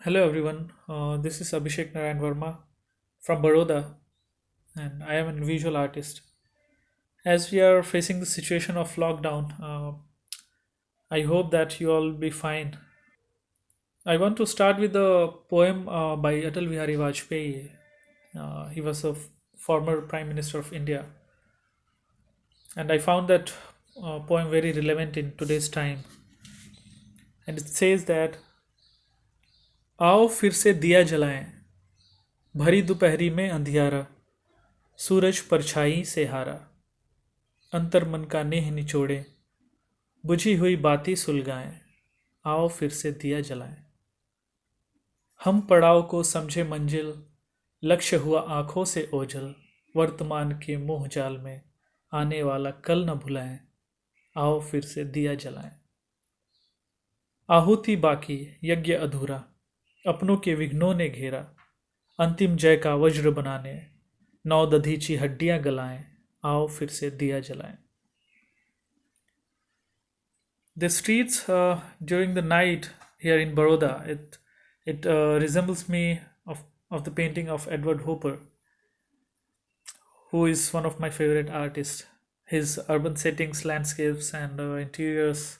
Hello everyone, this is Abhishek Narayan Verma from Baroda, and I am a visual artist. As we are facing the situation of lockdown, I hope that you all be fine. I want to start with a poem by Atal Bihari Vajpayee. He was a former Prime Minister of India, and I found that poem very relevant in today's time. And it says that आओ फिर से दिया जलाएं भरी दोपहरी में अंधियारा सूरज परछाई से हारा अंतर मन का नेह निचोड़े बुझी हुई बाती सुलगाएं आओ फिर से दिया जलाएं हम पड़ाव को समझे मंजिल लक्ष्य हुआ आंखों से ओझल वर्तमान के मोह जाल में आने वाला कल न भुलाएं आओ फिर से दिया जलाएं आहुति बाकी यज्ञ अधूरा अपनों के विघ्नों ने घेरा अंतिम जय का वज्र बनाने नौ दधीची हड्डियां गलाएं आओ फिर से दिया जलाएं the streets during the night here in Baroda, it resembles me of the painting of Edward Hopper, who is one of my favorite artists. His urban settings, landscapes, and interiors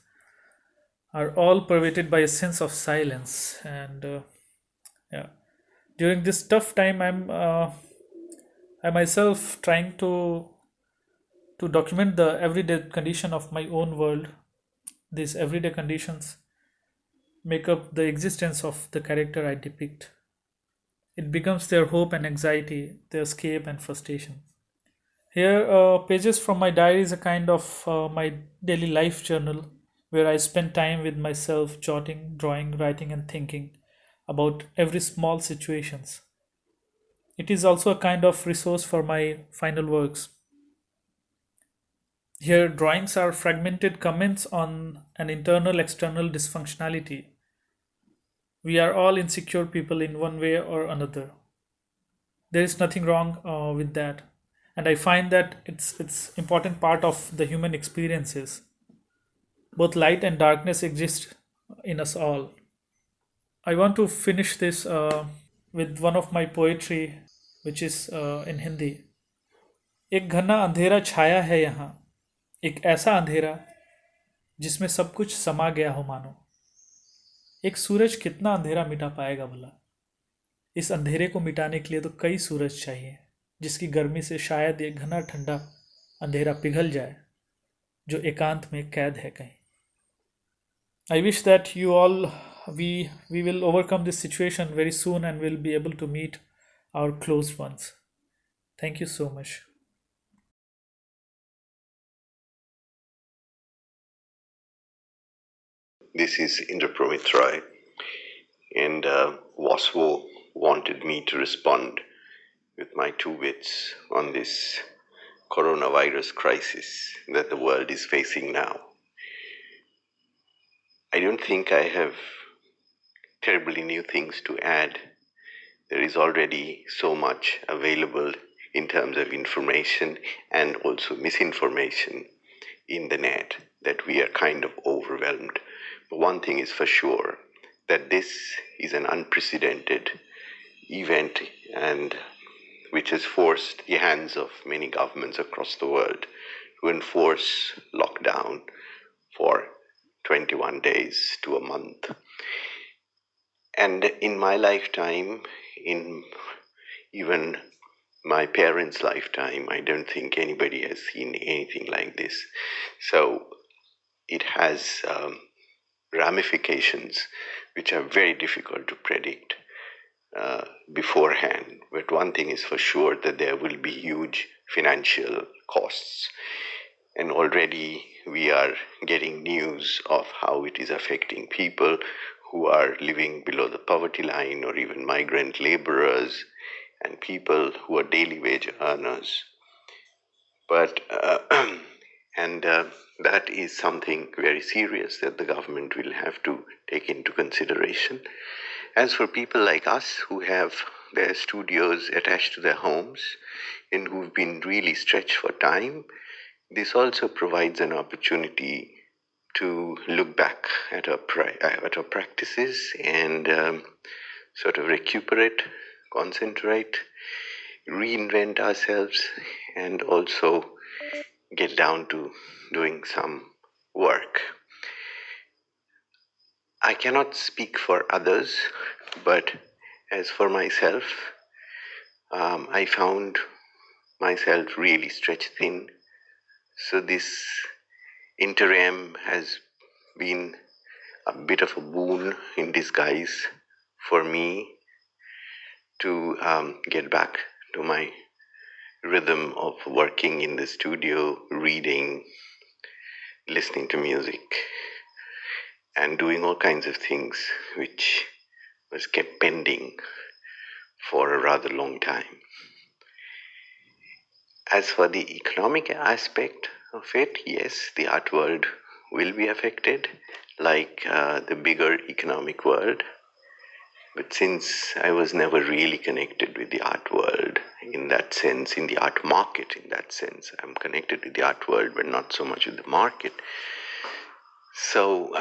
are all pervaded by a sense of silence. And yeah, during this tough time, I myself trying to document the everyday condition of my own world. These everyday conditions make up the existence of the character I depict. It becomes their hope and anxiety, their escape and frustration. Here, pages from my diary is a kind of my daily life journal where I spend time with myself, jotting, drawing, writing, and thinking about every small situations. It is also a kind of resource for my final works. Here, drawings are fragmented comments on an internal external dysfunctionality. We are all insecure people in one way or another. There is nothing wrong with that, and I find that it's important part of the human experiences. Both light and darkness exist in us all. I want to finish this with one of my poetry, which is in Hindi. एक घना अंधेरा छाया है यहाँ, एक ऐसा अंधेरा जिसमें सब कुछ समा गया हो मानो। एक सूरज कितना अंधेरा मिटा पाएगा भला। इस अंधेरे को मिटाने के लिए तो कई सूरज चाहिए, जिसकी गर्मी से शायद ये घना ठंडा अंधेरा पिघल जाए जो एकांत में कैद है कहीं। I wish that you all we will overcome this situation very soon and will be able to meet our close ones. Thank you so much. This is Indrapramit, and Waswo wanted me to respond with my two bits on this coronavirus crisis that the world is facing now. I don't think I have terribly new things to add. There is already so much available in terms of information and also misinformation in the net that we are kind of overwhelmed. But one thing is for sure, that this is an unprecedented event and which has forced the hands of many governments across the world to enforce lockdown for 21 days to a month. And in my lifetime, in even my parents' lifetime, I don't think anybody has seen anything like this. So it has ramifications which are very difficult to predict beforehand. But one thing is for sure, that there will be huge financial costs. And already we are getting news of how it is affecting people who are living below the poverty line, or even migrant laborers and people who are daily wage earners. But that is something very serious that the government will have to take into consideration. As for people like us who have their studios attached to their homes and who've been really stretched for time, this also provides an opportunity to look back at our practices and sort of recuperate, concentrate, reinvent ourselves, and also get down to doing some work. I cannot speak for others, but as for myself, I found myself really stretched thin. So this interim has been a bit of a boon in disguise for me to get back to my rhythm of working in the studio, reading, listening to music, and doing all kinds of things which was kept pending for a rather long time. As for the economic aspect of it, yes, the art world will be affected like the bigger economic world. But since I was never really connected with the art world in that sense, in the art market in that sense, I'm connected with the art world, but not so much with the market. So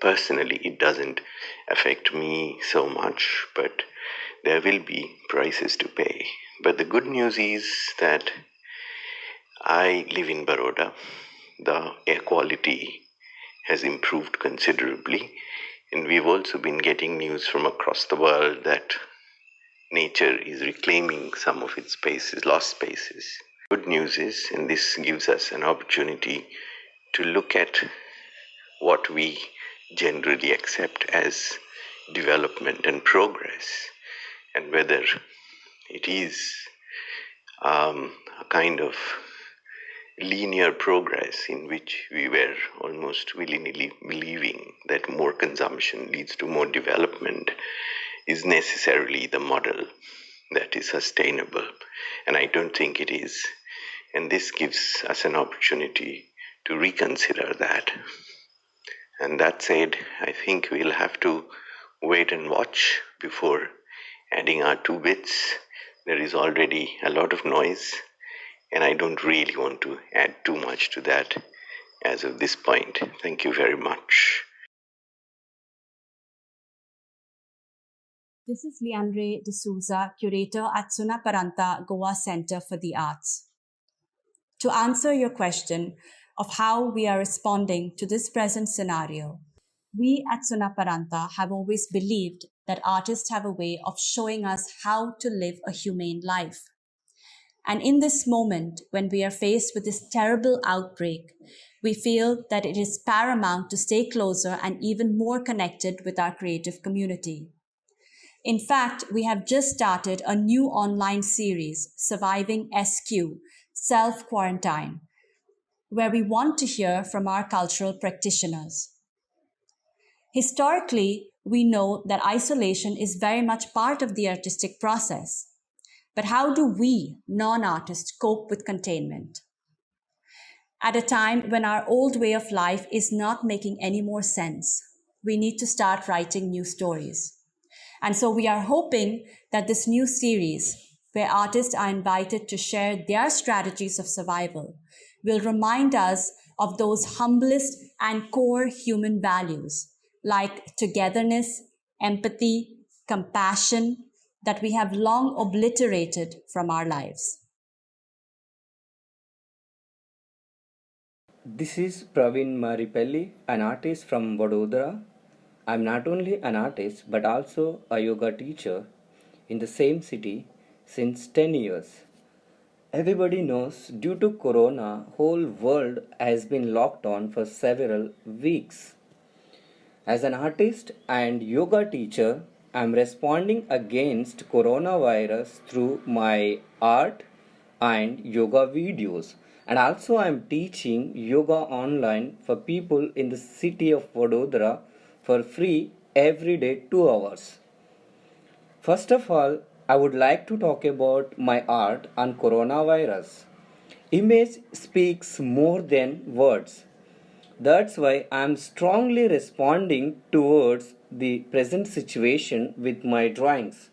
personally, it doesn't affect me so much, but there will be prices to pay. But the good news is that I live in Baroda. The air quality has improved considerably, and we've also been getting news from across the world that nature is reclaiming some of its spaces, lost spaces. Good news is, and this gives us an opportunity to look at what we generally accept as development and progress, and whether it is a kind of linear progress in which we were almost willy-nilly believing that more consumption leads to more development is necessarily the model that is sustainable. And I don't think it is. And this gives us an opportunity to reconsider that. And that said, I think we'll have to wait and watch before adding our 2 bits. There is already a lot of noise, and I don't really want to add too much to that as of this point. Thank you very much. This is Leandre D'Souza, curator at Sunaparanta Goa Center for the Arts. To answer your question of how we are responding to this present scenario, we at Sunaparanta have always believed that artists have a way of showing us how to live a humane life. And in this moment, when we are faced with this terrible outbreak, we feel that it is paramount to stay closer and even more connected with our creative community. In fact, we have just started a new online series, Surviving SQ, Self-Quarantine, where we want to hear from our cultural practitioners. Historically, we know that isolation is very much part of the artistic process. But how do we, non-artists, cope with containment? At a time when our old way of life is not making any more sense, we need to start writing new stories. And so we are hoping that this new series, where artists are invited to share their strategies of survival, will remind us of those humblest and core human values like togetherness, empathy, compassion, that we have long obliterated from our lives. This is Praveen Maripelly, an artist from Vadodara. I'm not only an artist but also a yoga teacher in the same city since 10 years. Everybody knows due to corona, whole world has been locked on for several weeks. As an artist and yoga teacher, I'm responding against coronavirus through my art and yoga videos. And also I'm teaching yoga online for people in the city of Vadodara for free every day 2 hours. First of all, I would like to talk about my art on coronavirus. Image speaks more than words. That's why I am strongly responding towards the present situation with my drawings.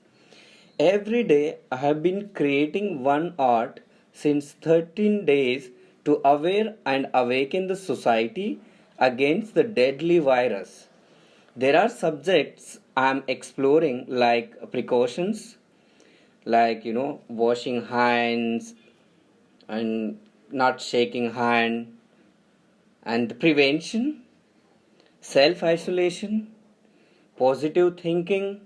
Every day I have been creating one art since 13 days to aware and awaken the society against the deadly virus. There are subjects I'm exploring like precautions, like washing hands and not shaking hand, and prevention, self isolation, positive thinking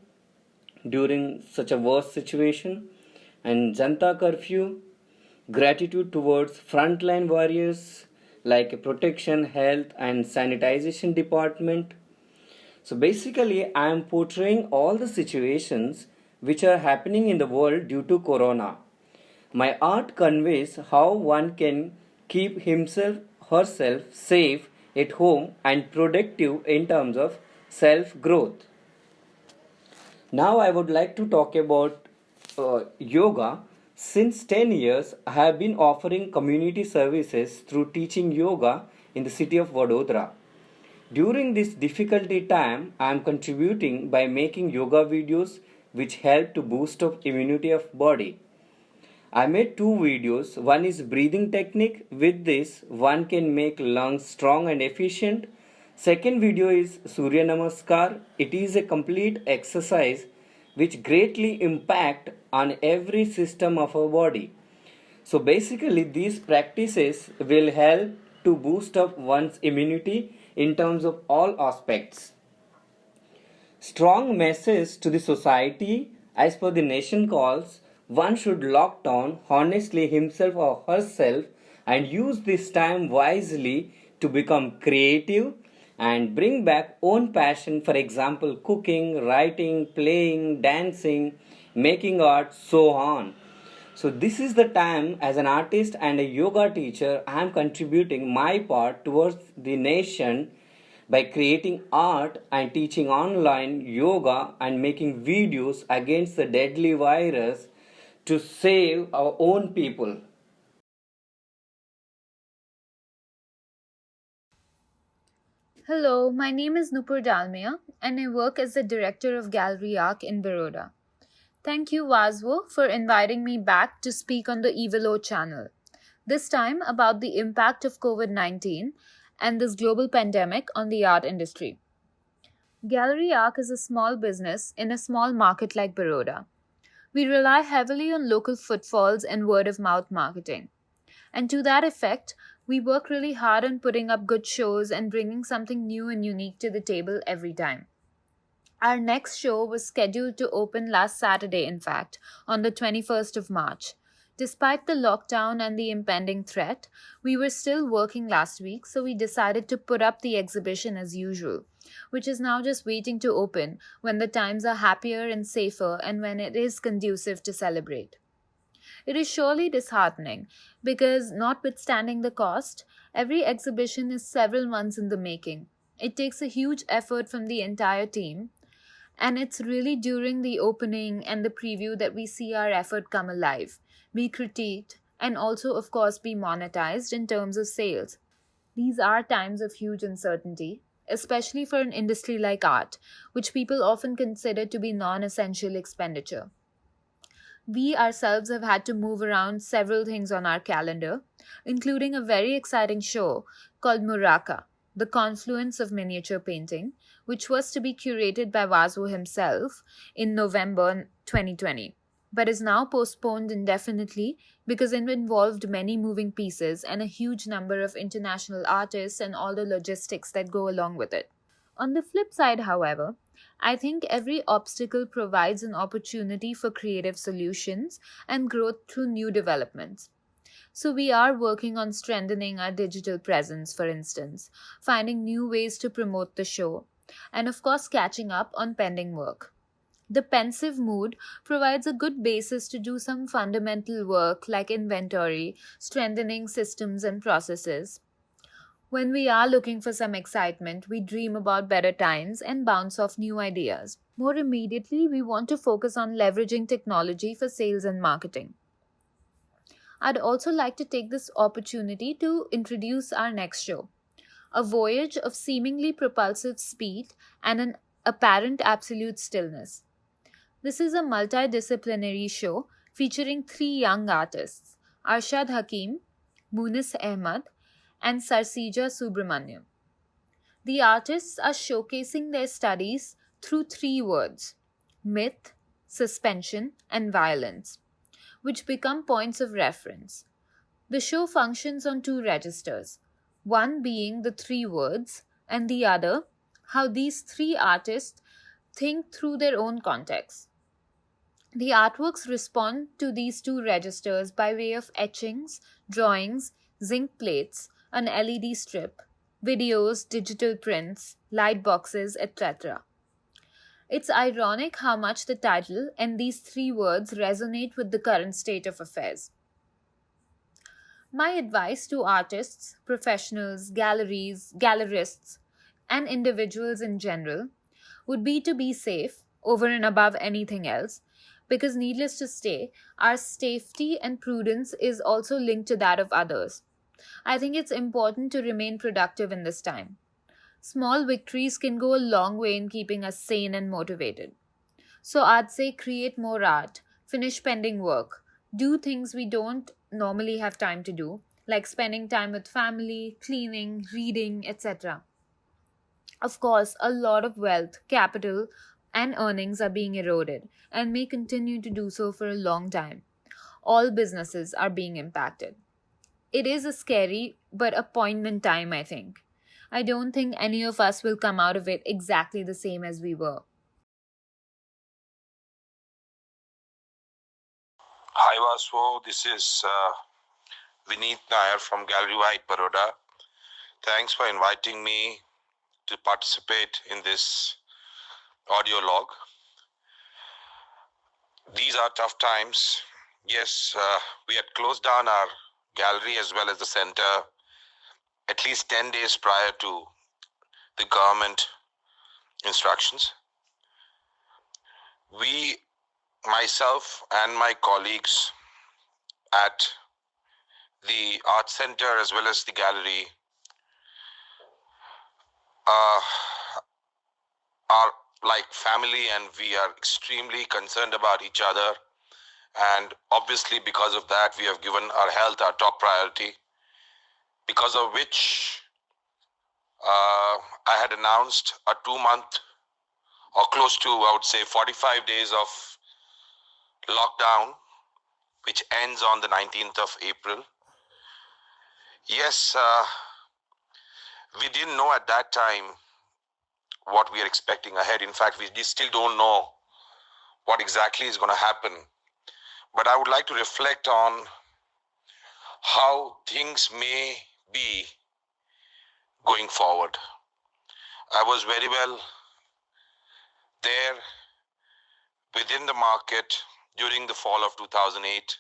during such a worst situation, and Janta curfew, gratitude towards frontline warriors like protection, health, and sanitization department. So basically, I am portraying all the situations which are happening in the world due to corona. My art conveys how one can keep himself, herself safe at home and productive in terms of self growth. Now, I would like to talk about yoga. Since 10 years, I have been offering community services through teaching yoga in the city of Vadodara. During this difficulty time, I am contributing by making yoga videos which help to boost up immunity of body. I made two videos. One is breathing technique. With this, one can make lungs strong and efficient. Second video is Surya Namaskar. It is a complete exercise which greatly impact on every system of our body. So basically these practices will help to boost up one's immunity in terms of all aspects. Strong message to the society as per the nation calls, one should lock down honestly himself or herself and use this time wisely to become creative and bring back own passion, for example cooking, writing, playing, dancing, making art, so on. So this is the time as an artist and a yoga teacher I am contributing my part towards the nation by creating art and teaching online yoga and making videos against the deadly virus to save our own people. Hello, my name is Nupur Dalmia and I work as the director of Gallery Arc in Baroda. Thank you, Vaswo, for inviting me back to speak on the Evilo channel. This time about the impact of COVID 19 and this global pandemic on the art industry. Gallery Arc is a small business in a small market like Baroda. We rely heavily on local footfalls and word of mouth marketing. And to that effect, we work really hard on putting up good shows and bringing something new and unique to the table every time. Our next show was scheduled to open last Saturday, in fact, on the 21st of March. Despite the lockdown and the impending threat, we were still working last week, so we decided to put up the exhibition as usual, which is now just waiting to open when the times are happier and safer and when it is conducive to celebrate. It is surely disheartening because, notwithstanding the cost, every exhibition is several months in the making. It takes a huge effort from the entire team, and it's really during the opening and the preview that we see our effort come alive, be critiqued, and also, of course, be monetized in terms of sales. These are times of huge uncertainty, especially for an industry like art, which people often consider to be non essential expenditure. We ourselves have had to move around several things on our calendar, including a very exciting show called Muraka, the confluence of miniature painting, which was to be curated by Vasu himself in November 2020, but is now postponed indefinitely because it involved many moving pieces and a huge number of international artists and all the logistics that go along with it. On the flip side, however, I think every obstacle provides an opportunity for creative solutions and growth through new developments. So, we are working on strengthening our digital presence, for instance, finding new ways to promote the show, and of course, catching up on pending work. The pensive mood provides a good basis to do some fundamental work like inventory, strengthening systems and processes. When we are looking for some excitement, we dream about better times and bounce off new ideas. More immediately, we want to focus on leveraging technology for sales and marketing. I'd also like to take this opportunity to introduce our next show, a voyage of seemingly propulsive speed and an apparent absolute stillness. This is a multidisciplinary show featuring three young artists, Arshad Hakim, Munis Ahmad, and Sarsija Subramaniam. The artists are showcasing their studies through three words: myth, suspension, and violence, which become points of reference. The show functions on two registers, one being the three words, and the other, how these three artists think through their own context. The artworks respond to these two registers by way of etchings, drawings, zinc plates, an LED strip, videos, digital prints, light boxes, etc. It's ironic how much the title and these three words resonate with the current state of affairs. My advice to artists, professionals, galleries, gallerists, and individuals in general would be to be safe over and above anything else, because needless to say, our safety and prudence is also linked to that of others. I think it's important to remain productive in this time. Small victories can go a long way in keeping us sane and motivated. So I'd say create more art, finish pending work, do things we don't normally have time to do, like spending time with family, cleaning, reading, etc. Of course, a lot of wealth, capital, and earnings are being eroded and may continue to do so for a long time. All businesses are being impacted. It is a scary but a poignant time, I think. I don't think any of us will come out of it exactly the same as we were. Hi Vaswo, this is Vinit Nair from Gallery White, Baroda. Thanks for inviting me to participate in this audio log. These are tough times. Yes, we had closed down our gallery as well as the center at least 10 days prior to the government instructions. We, myself and my colleagues at the art center as well as the gallery are like family, and we are extremely concerned about each other. And obviously because of that, we have given our health our top priority, because of which I had announced a 2-month or close to, I would say, 45 days of lockdown, which ends on the 19th of April. Yes, we didn't know at that time what we are expecting ahead. In fact, we still don't know what exactly is going to happen. But I would like to reflect on how things may be going forward. I was very well there within the market during the fall of 2008,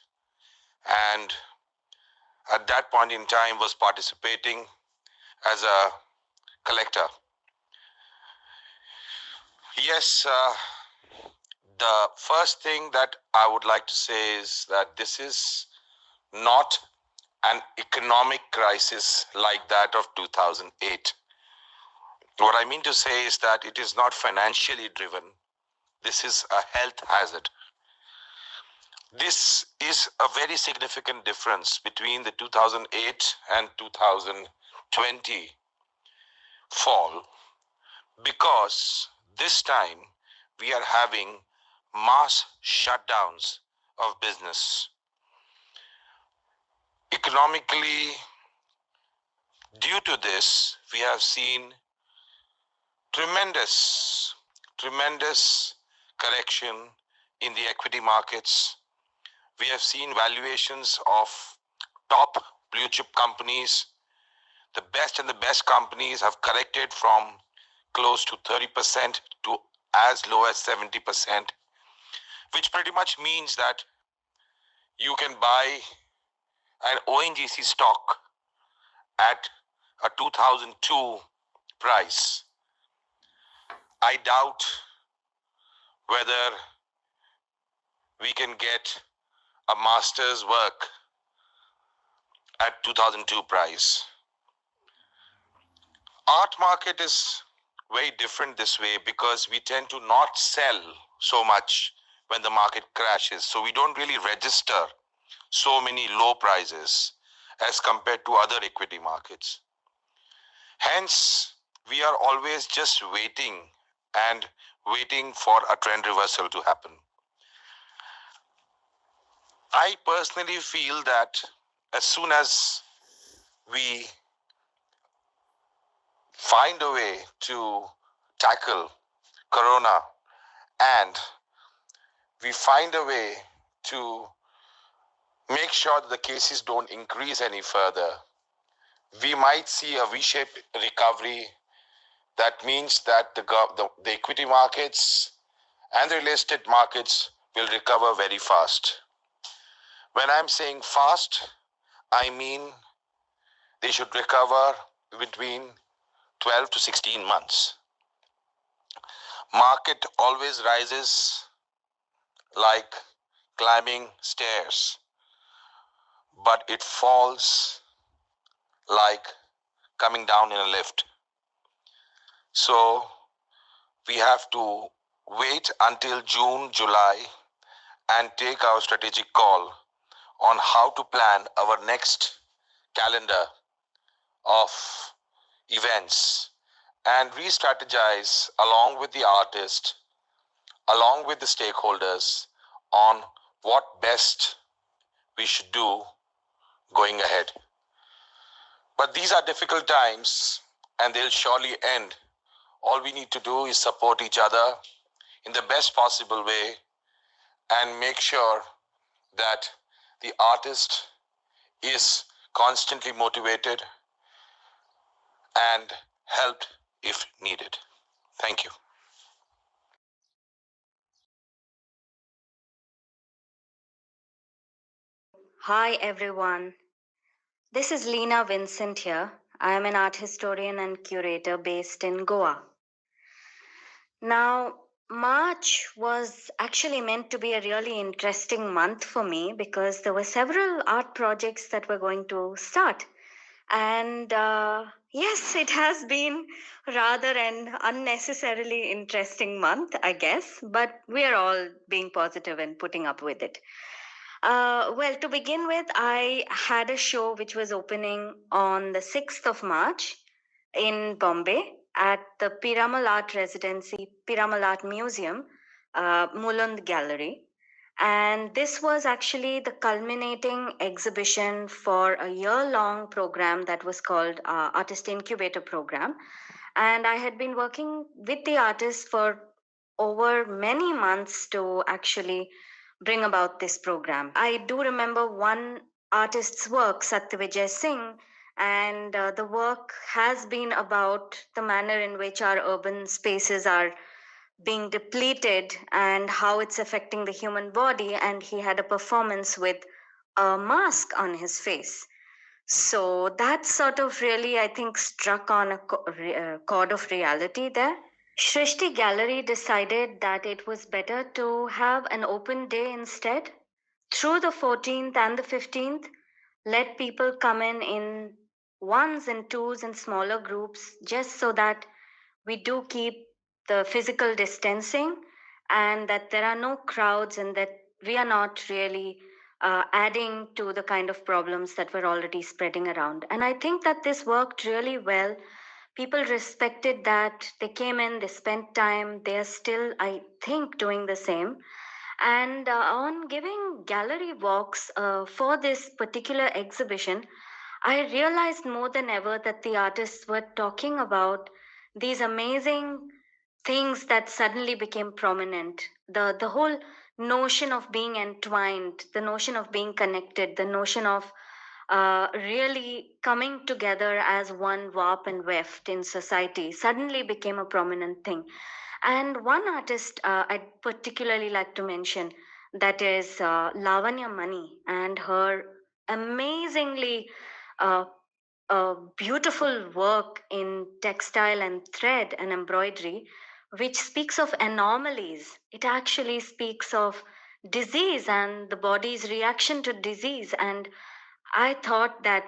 and at that point in time was participating as a collector. Yes, the first thing that I would like to say is that this is not an economic crisis like that of 2008. What I mean to say is that it is not financially driven. This is a health hazard. This is a very significant difference between the 2008 and 2020 fall, because this time we are having mass shutdowns of business. Economically, due to this, we have seen tremendous correction in the equity markets. We have seen valuations of top blue chip companies. The best companies have corrected from close to 30% to as low as 70%, which pretty much means that you can buy an ONGC stock at a 2002 price. I doubt whether we can get a master's work at 2002 price. Art market is very different this way because we tend to not sell so much when the market crashes. So we don't really register so many low prices as compared to other equity markets. Hence, we are always just waiting and waiting for a trend reversal to happen. I personally feel that as soon as we find a way to tackle Corona and we find a way to make sure that the cases don't increase any further, we might see a V-shaped recovery. That means that the equity markets and the real estate markets will recover very fast. When I'm saying fast, I mean they should recover between 12 to 16 months. Market always rises like climbing stairs, but it falls like coming down in a lift. So we have to wait until June, July and take our strategic call on how to plan our next calendar of events and re-strategize along with the artist, along with the stakeholders on what best we should do going ahead. But these are difficult times and they'll surely end. All we need to do is support each other in the best possible way and make sure that the artist is constantly motivated and helped if needed. Thank you. Hi everyone. This is Lina Vincent here. I am an art historian and curator based in Goa. Now, March was actually meant to be a really interesting month for me because there were several art projects that were going to start. And yes, it has been rather an unnecessarily interesting month, I guess, but we are all being positive and putting up with it. Well, to begin with, I had a show which was opening on the 6th of March in Bombay at the Piramal Art Residency, Piramal Art Museum, Mulund Gallery. And this was actually the culminating exhibition for a year-long program that was called Artist Incubator Program. And I had been working with the artists for over many months to actually bring about this program. I do remember one artist's work, Satyavijay Singh, and the work has been about the manner in which our urban spaces are being depleted and how it's affecting the human body. And he had a performance with a mask on his face. So that sort of really, I think, struck on a chord of reality there. Shrishti Gallery decided that it was better to have an open day instead. Through the 14th and the 15th, let people come in ones and twos and smaller groups just so that we do keep the physical distancing and that there are no crowds and that we are not really adding to the kind of problems that were already spreading around. And I think that this worked really well. People respected that. They came in, they spent time. They are still, I think, doing the same. And on giving gallery walks for this particular exhibition, I realized more than ever that the artists were talking about these amazing things that suddenly became prominent. The whole notion of being entwined, the notion of being connected, the notion of really coming together as one warp and weft in society suddenly became a prominent thing. And one artist I'd particularly like to mention, that is Lavanya Mani, and her amazingly uh, beautiful work in textile and thread and embroidery, which speaks of anomalies. It actually speaks of disease and the body's reaction to disease. And I thought that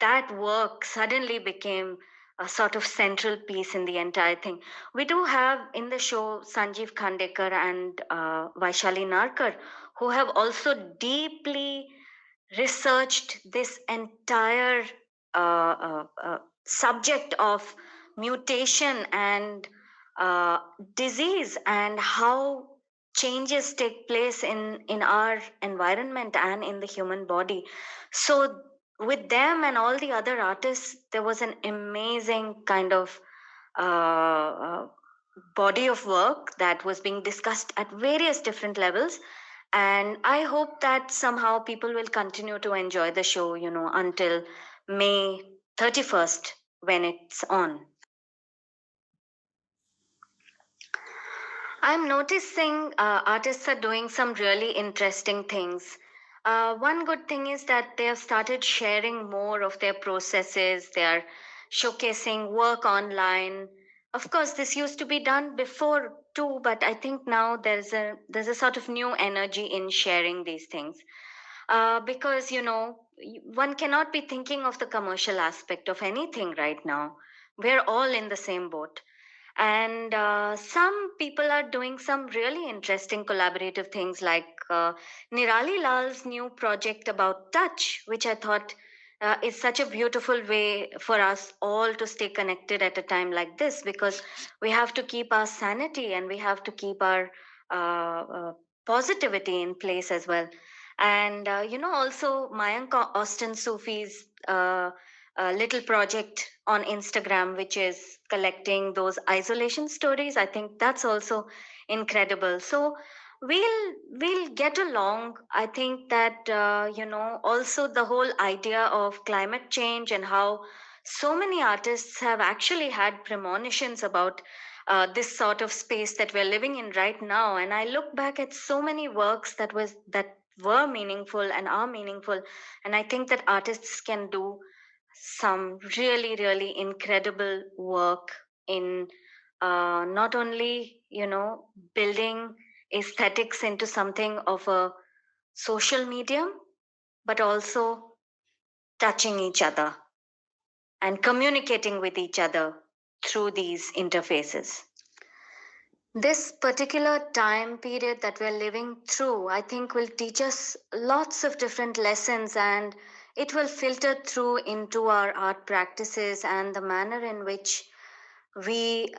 that work suddenly became a sort of central piece in the entire thing. We do have in the show Sanjeev Khandekar and Vaishali Narkar, who have also deeply researched this entire subject of mutation and disease, and how changes take place in our environment and in the human body. So with them and all the other artists, there was an amazing kind of uh, body of work that was being discussed at various different levels. And I hope that somehow people will continue to enjoy the show, until May 31st, when it's on. I'm noticing artists are doing some really interesting things. One good thing is that they have started sharing more of their processes. They are showcasing work online. Of course, this used to be done before too, but I think now there's a sort of new energy in sharing these things. Because one cannot be thinking of the commercial aspect of anything right now. We're all in the same boat. And some people are doing some really interesting collaborative things, like Nirali Lal's new project about touch, which I thought is such a beautiful way for us all to stay connected at a time like this, because we have to keep our sanity and we have to keep our positivity in place as well. And also Mayank Austin Sufi's little project on Instagram, which is collecting those isolation stories. I think that's also incredible. So we'll get along. I think that also the whole idea of climate change and how so many artists have actually had premonitions about this sort of space that we're living in right now. And I look back at so many works that were meaningful and are meaningful, and I think that artists can do some really, really incredible work in not only, building aesthetics into something of a social medium, but also touching each other and communicating with each other through these interfaces. This particular time period that we're living through, I think, will teach us lots of different lessons, and it will filter through into our art practices and the manner in which we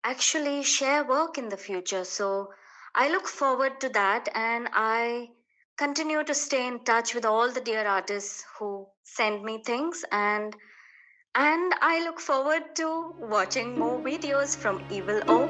actually share work in the future. So I look forward to that, and I continue to stay in touch with all the dear artists who send me things, and I look forward to watching more videos from Evil O.